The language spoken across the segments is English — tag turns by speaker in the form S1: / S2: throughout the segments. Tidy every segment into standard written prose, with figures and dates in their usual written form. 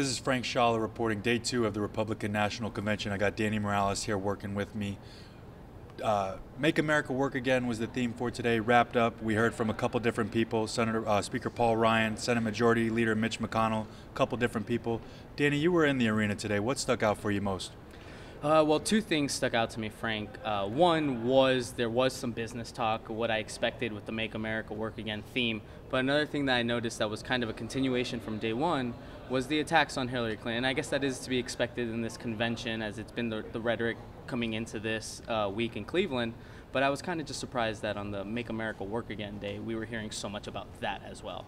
S1: This is Frank Schaller reporting day 2 of the Republican National Convention. I got Danny Morales here working with me. Make America Work Again was the theme for today. Wrapped up, we heard from a couple different people, Speaker Paul Ryan, Senate Majority Leader Mitch McConnell, a couple different people. Danny, you were in the arena today. What stuck out for you most?
S2: Well, two things stuck out to me, Frank. One was there was some business talk, what I expected with the Make America Work Again theme. But another thing that I noticed that was kind of a continuation from day one was the attacks on Hillary Clinton. I guess that is to be expected in this convention, as it's been the rhetoric coming into this week in Cleveland. But I was kind of just surprised that on the Make America Work Again day, we were hearing so much about that as well.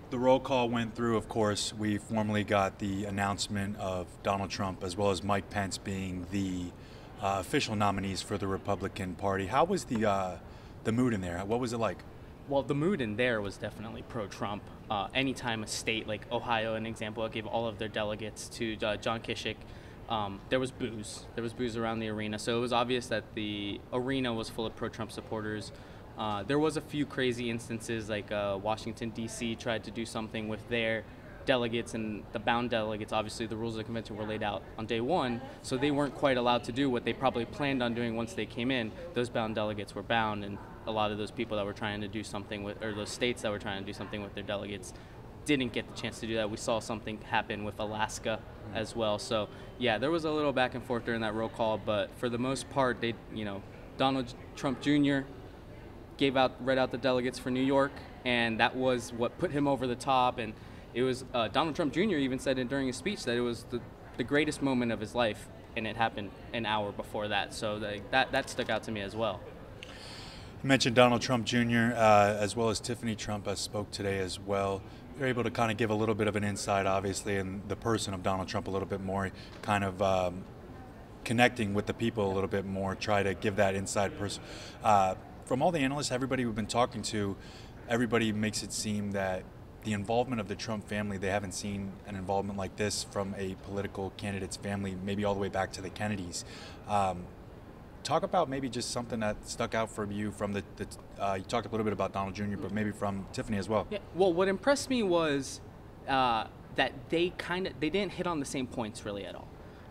S1: The roll call went through, of course. We formally got the announcement of Donald Trump as well as Mike Pence being the official nominees for the Republican Party. How was the mood in there? What was it like?
S2: Well, the mood in there was definitely pro-Trump. Anytime a state like Ohio, an example, gave all of their delegates to John Kasich, there was booze. There was booze around the arena. So it was obvious that the arena was full of pro-Trump supporters. There was a few crazy instances, like Washington, D.C. tried to do something with their delegates, and the bound delegates, obviously the rules of the convention were laid out on day one, so they weren't quite allowed to do what they probably planned on doing once they came in. Those bound delegates were bound, and a lot of those people that were trying to do something with, or those states that were trying to do something with their delegates, didn't get the chance to do that. We saw something happen with Alaska as well. So yeah, there was a little back and forth during that roll call, but for the most part, Donald Trump Jr. read out the delegates for New York, and that was what put him over the top. And it was Donald Trump Jr. even said it during his speech that it was the greatest moment of his life, and it happened an hour before that. So that stuck out to me as well.
S1: You mentioned Donald Trump Jr. As well as Tiffany Trump spoke today as well. You're able to kind of give a little bit of an insight, obviously, in the person of Donald Trump a little bit more, kind of connecting with the people a little bit more, try to give that inside person. From all the analysts, everybody we've been talking to, everybody makes it seem that the involvement of the Trump family, they haven't seen an involvement like this from a political candidate's family, maybe all the way back to the Kennedys. Talk about maybe just something that stuck out from you from you talked a little bit about Donald Jr., but maybe from Tiffany as well.
S2: Yeah, well, what impressed me was that they didn't hit on the same points really at all.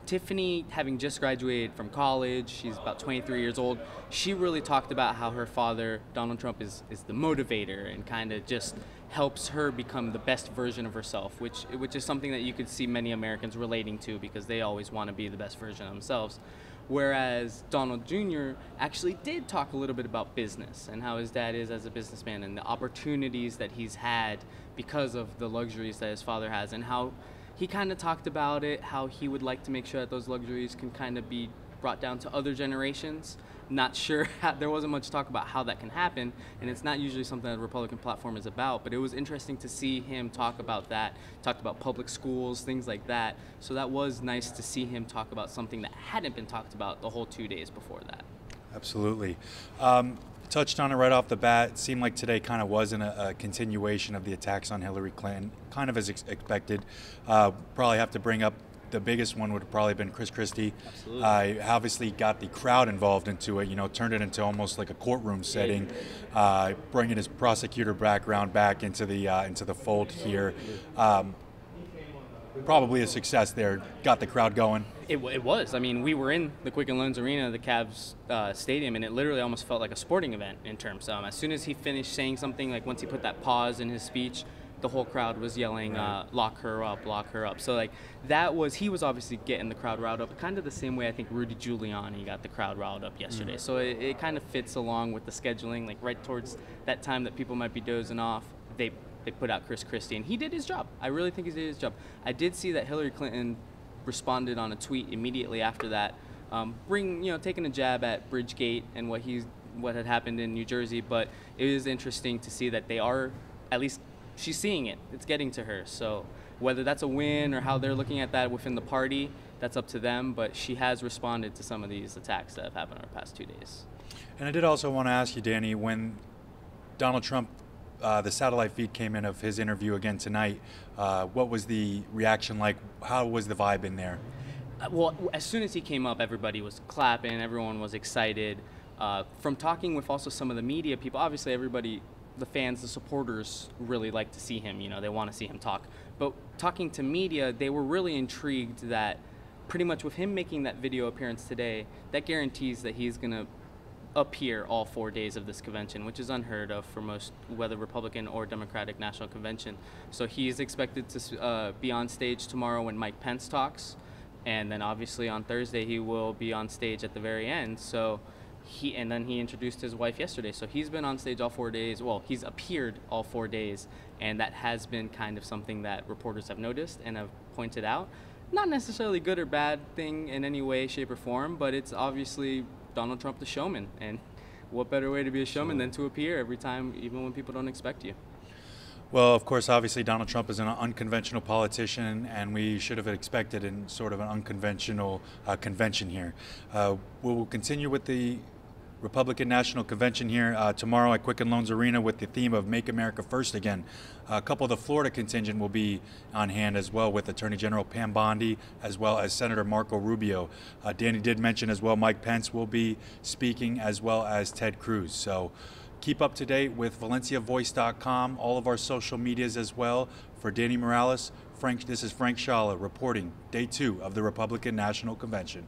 S2: Tiffany, having just graduated from college, she's about 23 years old, she really talked about how her father, Donald Trump, is the motivator and kind of just helps her become the best version of herself, which is something that you could see many Americans relating to because they always want to be the best version of themselves. Whereas Donald Jr. actually did talk a little bit about business and how his dad is as a businessman and the opportunities that he's had because of the luxuries that his father has, and how he kind of talked about it, how he would like to make sure that those luxuries can kind of be brought down to other generations. Not sure, there wasn't much talk about how that can happen, and it's not usually something that the Republican platform is about, but it was interesting to see him talk about that, talked about public schools, things like that. So that was nice to see him talk about something that hadn't been talked about the whole 2 days before that. Absolutely.
S1: Touched on it right off the bat. It seemed like today kind of wasn't a continuation of the attacks on Hillary Clinton, kind of as expected. Probably have to bring up the biggest one would have probably been Christie.
S2: Absolutely.
S1: Obviously got the crowd involved into it, turned it into almost like a courtroom setting, bringing his prosecutor background back into the fold here. Probably a success there, got the crowd going.
S2: It was. I mean, we were in the Quicken Loans Arena, the Cavs stadium, and it literally almost felt like a sporting event in terms. As soon as he finished saying something, like once he put that pause in his speech, the whole crowd was yelling, lock her up, lock her up. So like he was obviously getting the crowd riled up, kind of the same way I think Rudy Giuliani got the crowd riled up yesterday. Mm-hmm. So it kind of fits along with the scheduling, like right towards that time that people might be dozing off, they put out Christie, and he did his job. I really think he did his job. I did see that Hillary Clinton responded on a tweet immediately after that, taking a jab at Bridgegate and what had happened in New Jersey. But it is interesting to see that they are, at least she's seeing it. It's getting to her. So whether that's a win or how they're looking at that within the party, that's up to them. But she has responded to some of these attacks that have happened over the past 2 days.
S1: And I did also want to ask you, Danny, when Donald Trump, the satellite feed came in of his interview again tonight, what was the reaction like? How was the vibe in there?
S2: Well, as soon as he came up, everybody was clapping, everyone was excited. From talking with also some of the media people, obviously everybody the fans, the supporters really like to see him. They want to see him talk. But talking to media, they were really intrigued that pretty much with him making that video appearance today, that guarantees that he's going to appear all 4 days of this convention, which is unheard of for most, whether Republican or Democratic National Convention. So he's expected to be on stage tomorrow when Mike Pence talks, and then obviously on Thursday he will be on stage at the very end. So and then he introduced his wife yesterday. So he's been on stage all 4 days. Well, he's appeared all 4 days, and that has been kind of something that reporters have noticed and have pointed out. Not necessarily good or bad thing in any way, shape, or form, but it's obviously Donald Trump the showman, and what better way to be a showman than to appear every time, even when people don't expect you.
S1: Well, of course, obviously Donald Trump is an unconventional politician, and we should have expected in sort of an unconventional convention here. We will continue with the Republican National Convention here tomorrow at Quicken Loans Arena with the theme of Make America First Again. A couple of the Florida contingent will be on hand as well, with Attorney General Pam Bondi as well as Senator Marco Rubio. Danny did mention as well Mike Pence will be speaking, as well as Ted Cruz. So keep up to date with ValenciaVoice.com, all of our social medias as well. For Danny Morales, this is Frank Shala reporting Day 2 of the Republican National Convention.